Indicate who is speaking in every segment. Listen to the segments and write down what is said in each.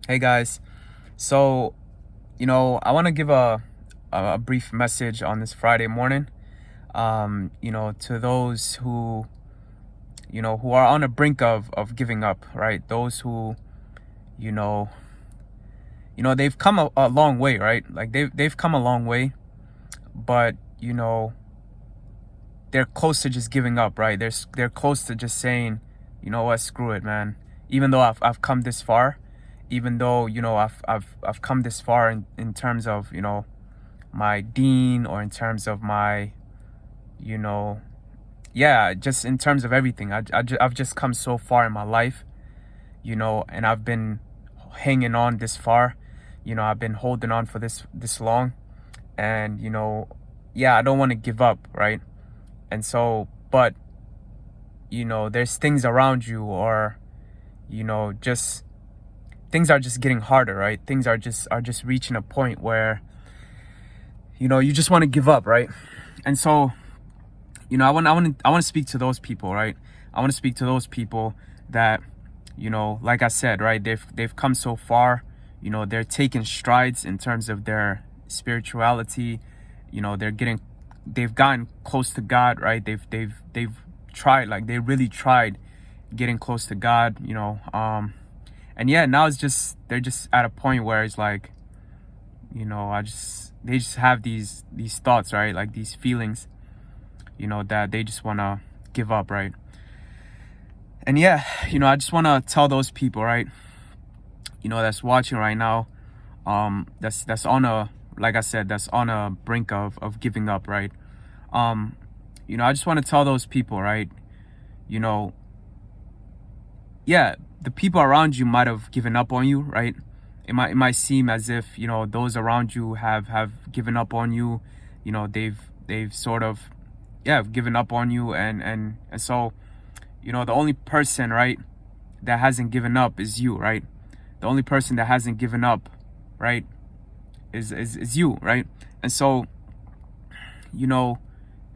Speaker 1: Hey guys, so I want to give a brief message on this Friday morning. To those who are on the brink of giving up, right? Those who you know they've come a long way, right? Like they've come a long way, but they're close to just giving up, right? They're close to just saying, you know what, screw it, man. Even though I've come this far, even though I've come this far in terms of my dean, or in terms of my you know yeah, just in terms of everything. I've just come so far in my life, and I've been hanging on this far. I've been holding on for this long, and yeah, I don't want to give up, right? And so, but there's things around you, or just things are just getting harder, right? Things are just reaching a point where you just want to give up, right? And so I want to speak to those people, right? I want to speak to those people that like I said, right, they've come so far. They're taking strides in terms of their spirituality. They've gotten close to God, right? They've tried, like they really tried getting close to God. And yeah, now they're just at a point where it's like, they just have these thoughts, right? Like these feelings, that they just want to give up, right? And yeah, I just want to tell those people, right, that's watching right now, that's on a, like I said, that's on a brink of giving up, right? I just want to tell those people, right, you know yeah, the people around you might have given up on you, right? It might seem as if those around you have given up on you. They've sort of, yeah, given up on you, and so the only person, right, that hasn't given up is you, right? The only person that hasn't given up, right, is you, right? And so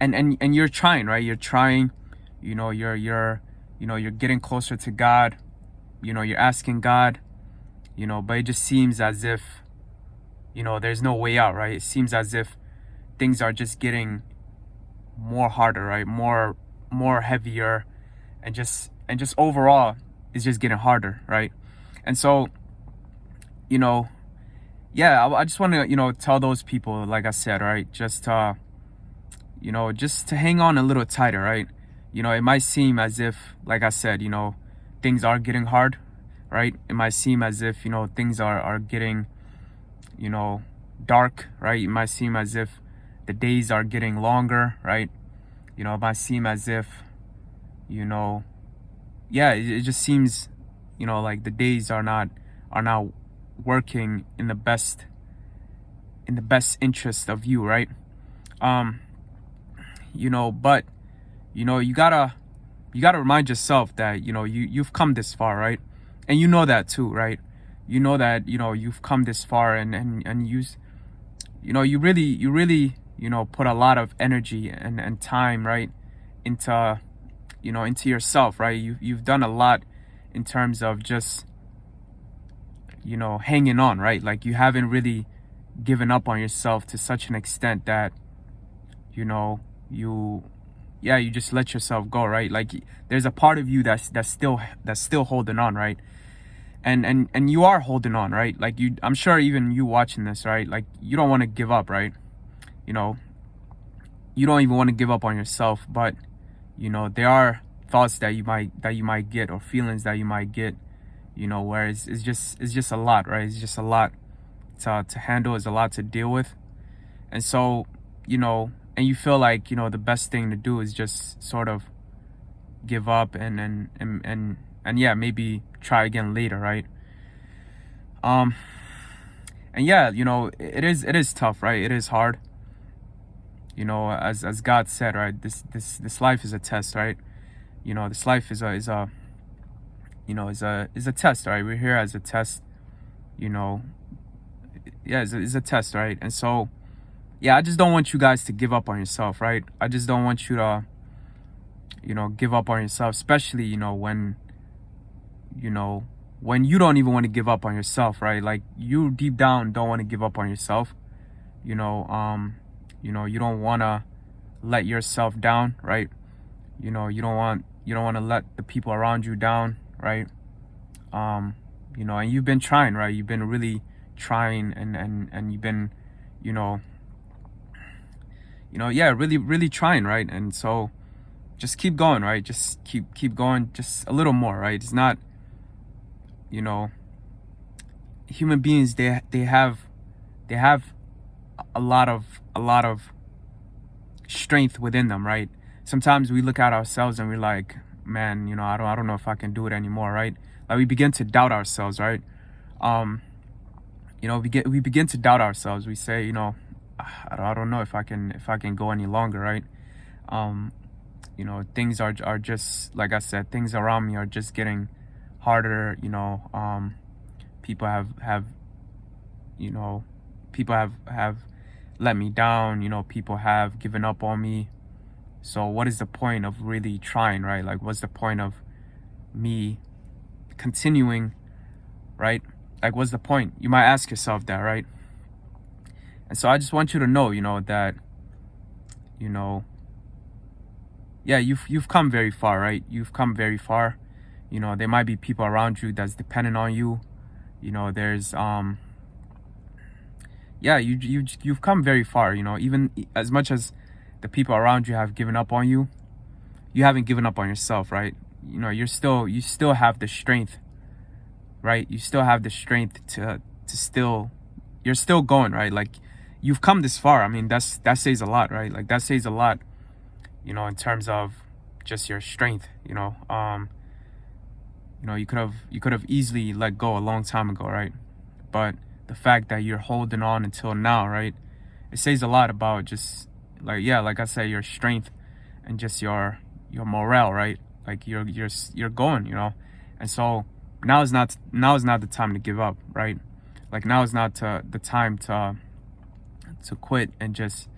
Speaker 1: and you're trying, right? You're trying, you're getting closer to God. You're asking God, but it just seems as if there's no way out, right? It seems as if things are just getting more harder, right? More heavier, and just overall it's just getting harder, right? And so yeah, I just want to tell those people, like I said, right, just to hang on a little tighter, right? It might seem as if, like I said, things are getting hard, right? It might seem as if things are getting dark, right? It might seem as if the days are getting longer, right? It might seem as if yeah, it just seems like the days are not working in the best interest of you, right? But you gotta remind yourself that you've come this far, right? And that too, right? That you've come this far, and you really put a lot of energy and time, right, into into yourself, right? You've done a lot in terms of just hanging on, right? Like you haven't really given up on yourself to such an extent that you yeah, you just let yourself go, right? Like there's a part of you that's still holding on, right? And you are holding on, right? Like I'm sure even you watching this, right, like you don't want to give up, right? you know you don't even want to give up on yourself, but there are thoughts that you might get, or feelings that you might get, where it's just a lot, right? It's just a lot to handle. It's a lot to deal with. And so and you feel like the best thing to do is just sort of give up, and yeah, maybe try again later, right? And yeah, it is tough, right? It is hard, as God said, right? This life is a test, right? This life is a test, right? We're here as a test. Yeah, it's a test, right? And so yeah, I just don't want you guys to give up on yourself, right? I just don't want you to give up on yourself, especially when when you don't even want to give up on yourself, right? Like you deep down don't want to give up on yourself. You know, you don't want to let yourself down, right? You don't want to let the people around you down, right? And you've been trying, right? You've been really trying, and you've been, you know, yeah, really, really trying, right? And so just keep going, right? Just keep going, just a little more, right? It's not, you know, human beings, they have a lot of strength within them, right? Sometimes we look at ourselves and we're like, man, I don't know if I can do it anymore, right? Like we begin to doubt ourselves, right? We begin to doubt ourselves. We say, I don't know if I can go any longer, right? Things are just, like I said, things around me are just getting harder. People have people have let me down. People have given up on me. So what is the point of really trying, right? Like, what's the point of me continuing, right? Like, what's the point? You might ask yourself that, right? And so I just want you to know, that, yeah, you've come very far, right? You've come very far. There might be people around you that's dependent on you. There's yeah, you've come very far. Even as much as the people around you have given up on you, you haven't given up on yourself, right? You still have the strength, right? You still have the strength to still, you're still going, right? Like, you've come this far. I mean, that says a lot, right? Like, that says a lot, in terms of just your strength. You could have easily let go a long time ago, right? But the fact that you're holding on until now, right? It says a lot about just, like I said, your strength and just your morale, right? Like you're going, and so now is not the time to give up, right? Like, now is not the time to quit and just,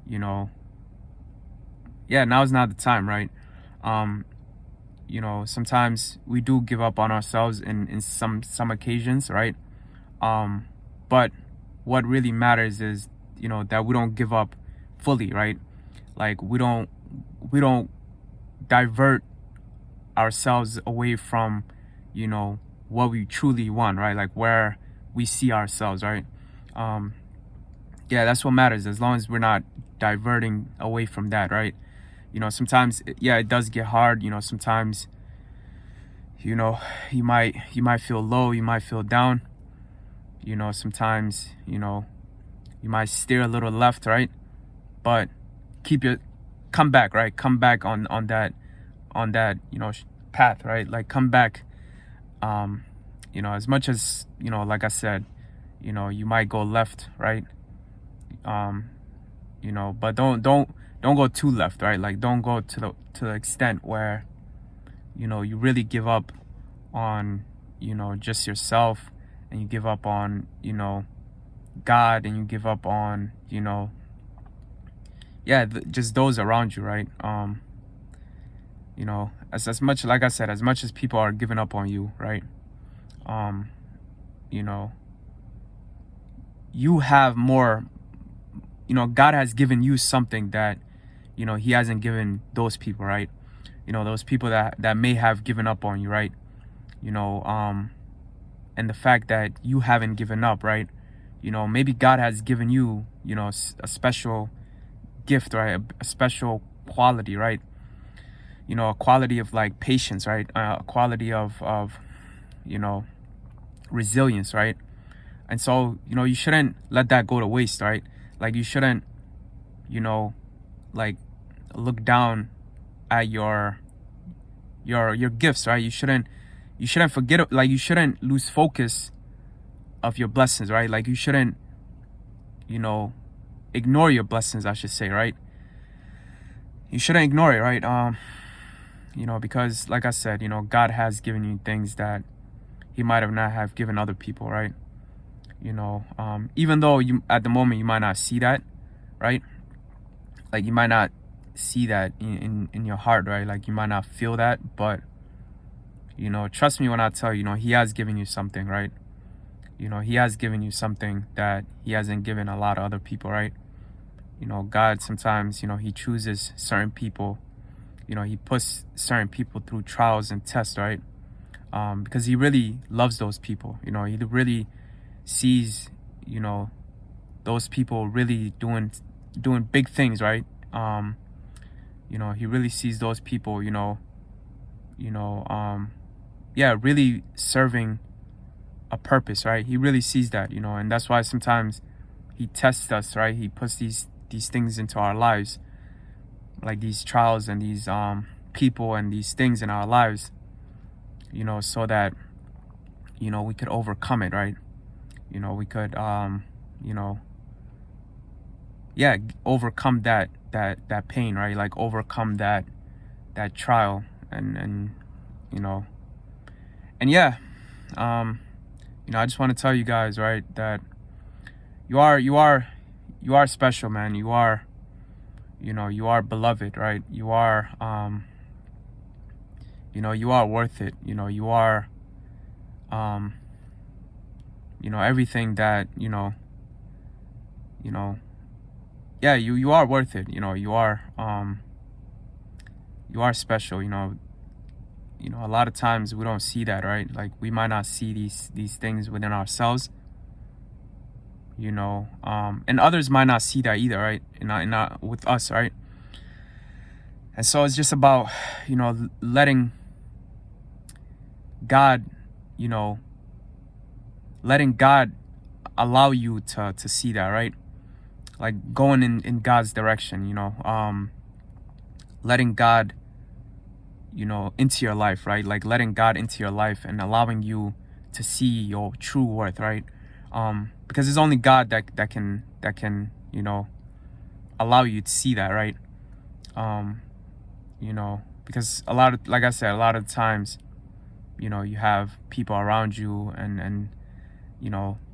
Speaker 1: yeah, now is not the time, right? Sometimes we do give up on ourselves in some occasions, right? But what really matters is, that we don't give up fully, right? Like, we don't divert ourselves away from, what we truly want, right? Like, where we see ourselves, right? Yeah, that's what matters, as long as we're not diverting away from that, right? Sometimes, yeah, it does get hard. Sometimes, you might feel low, you might feel down. Sometimes, you might steer a little left, right? But come back, right? Come back on that path, right? Like, come back. As much as, like I said, you might go left, right? But don't go too left, right? Like, don't go to the extent where, you really give up on, just yourself, and you give up on, God, and you give up on, just those around you, right? As much, like I said, as much as people are giving up on you, right? You have more. God has given you something that, he hasn't given those people, right? Those people that may have given up on you, right? And the fact that you haven't given up, right? Maybe God has given you, a special gift, right? A special quality, right? A quality of, like, patience, right? A quality of resilience, right? And so, you shouldn't let that go to waste, right? Like, you shouldn't, like, look down at your gifts, right? You shouldn't forget, like, you shouldn't lose focus of your blessings, right? Like, you shouldn't, ignore your blessings, I should say, right? You shouldn't ignore it, right? Because, like I said, God has given you things that he might have not have given other people, right? Even though you, at the moment, you might not see that, right? Like, you might not see that in your heart, right? Like, you might not feel that, but trust me when I tell you, he has given you something, right? He has given you something that he hasn't given a lot of other people, right? God sometimes, he chooses certain people, he puts certain people through trials and tests, right? Because he really loves those people. He really sees, those people really doing big things, right? He really sees those people, really serving a purpose, right? He really sees that, and that's why sometimes he tests us, right? He puts these things into our lives, like these trials and these people and these things in our lives, so that we could overcome it, right? We could overcome that pain, right? Like overcome that trial and yeah. I just want to tell you guys, right, that you are special, man. You are beloved, right? You are you are worth it. You are everything that yeah, you are worth it. You are special. A lot of times we don't see that, right? Like we might not see these things within ourselves, and others might not see that either, right? Not with us, right? And so it's just about letting God, letting God allow you to see that, right? Like going in God's direction, letting God into your life, right? Like letting God into your life and allowing you to see your true worth, right? Because it's only God that can allow you to see that, right? Because like I said, a lot of times, you have people around you and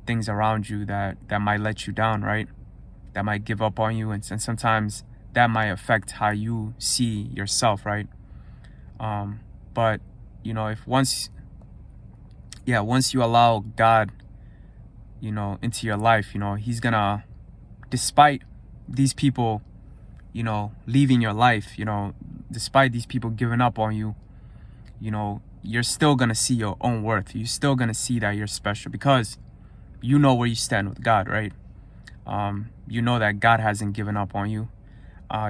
Speaker 1: things around you that might let you down, right? That might give up on you, and sometimes that might affect how you see yourself, right? But if once you allow God into your life, he's gonna, despite these people leaving your life, despite these people giving up on you, you're still gonna see your own worth. You're still gonna see that you're special because you know where you stand with God, right? You know that God hasn't given up on you.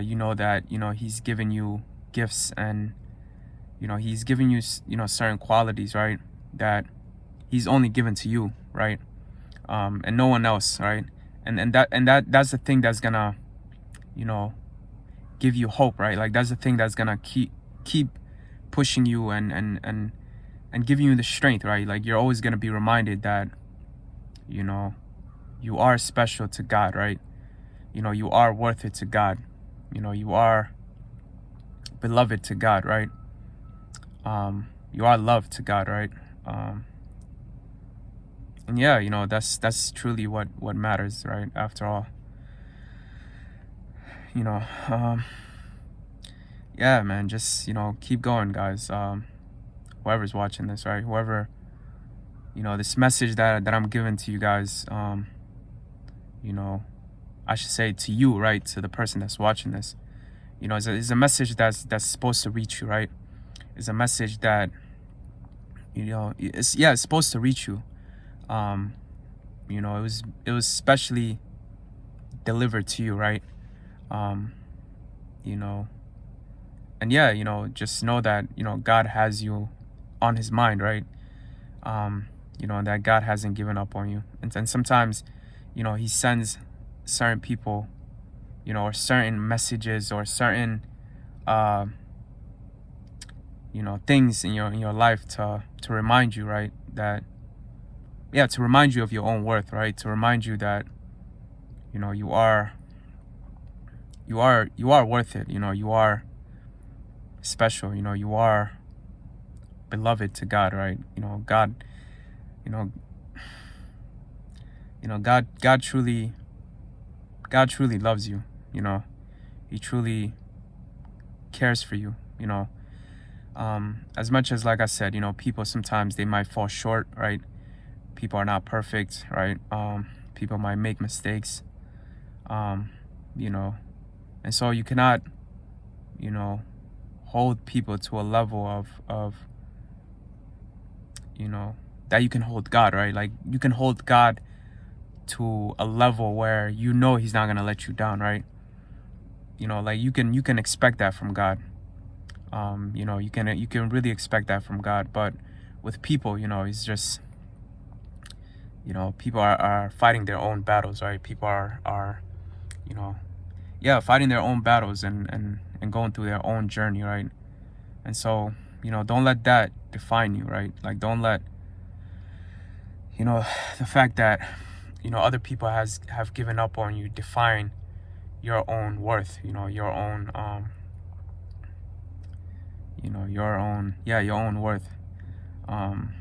Speaker 1: You know that he's given you gifts, and he's given you certain qualities, right, that he's only given to you, right? And no one else, right? And that's the thing that's gonna give you hope, right? Like that's the thing that's gonna keep pushing you and giving you the strength, right? Like you're always gonna be reminded that you are special to God, right? You are worth it to God. You are beloved to God, right? You are loved to God, right? And yeah, that's truly what matters, right? After all, yeah, man, just keep going, guys. Whoever's watching this, right? Whoever, this message that I'm giving to you guys, I should say to you, right? To the person that's watching this, it's a message that's supposed to reach you, right? It's a message that it's supposed to reach you. It was specially delivered to you, right? And just know that God has you on his mind, right? And that God hasn't given up on you, and sometimes he sends certain people, or certain messages, or certain things in your life to remind you, right, that to remind you of your own worth, right? To remind you that you are worth it. You are special. You are beloved to God, right? God God truly loves you. He truly cares for you. As much as, like I said, you know, people sometimes they might fall short, right? People are not perfect, right? People might make mistakes, you know, and so you cannot, you know, hold people to a level of you know, that you can hold God, right? Like you can hold God to a level where you know he's not gonna let you down, right? You know, like you can expect that from God. You know, you can really expect that from God. But with people, you know, it's just, you know, people are fighting their own battles, right? People are you know, yeah, fighting their own battles and going through their own journey, right? And so, you know, don't let that define you, right? Like don't let, you know, the fact that, you know, other people have given up on you define your own worth, you know, your own you know, your own worth. um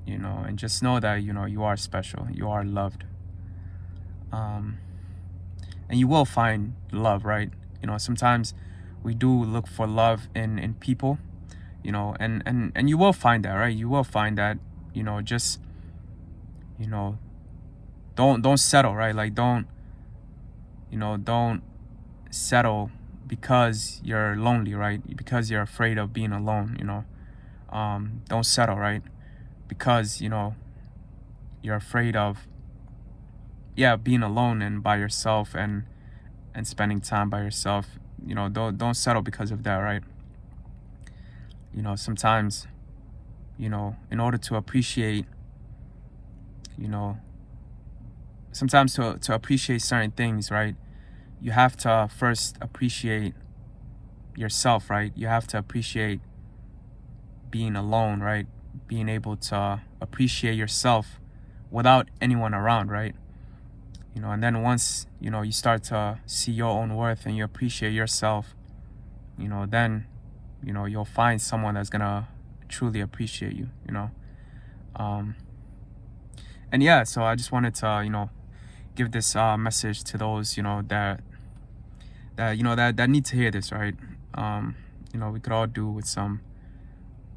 Speaker 1: you know, and just know that, you know, you are special, you are loved. um and you will find love, right? You know, sometimes we do look for love in people, you know, and you will find that, right? You will find that, you know, just, you know, don't settle, right? Like don't, you know, don't settle because you're lonely, right? Because you're afraid of being alone, you know. Don't settle, right? Because, you know, you're afraid of, yeah, being alone and by yourself and spending time by yourself. You know, don't settle because of that, right? You know, sometimes, you know, in order to appreciate, you know, sometimes to appreciate certain things, right, you have to first appreciate yourself, right? You have to appreciate being alone, right? Being able to appreciate yourself without anyone around, right? You know, and then once, you know, you start to see your own worth and you appreciate yourself, you know, then, you know, you'll find someone that's gonna truly appreciate you, you know. um and yeah, so I just wanted to, you know, give this message to those, you know, that you know that need to hear this, right? You know, we could all do with some,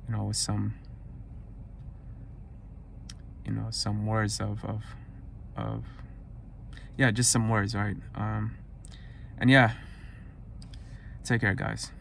Speaker 1: you know, with some, you know, some words of yeah, just some words, right? And yeah, take care, guys.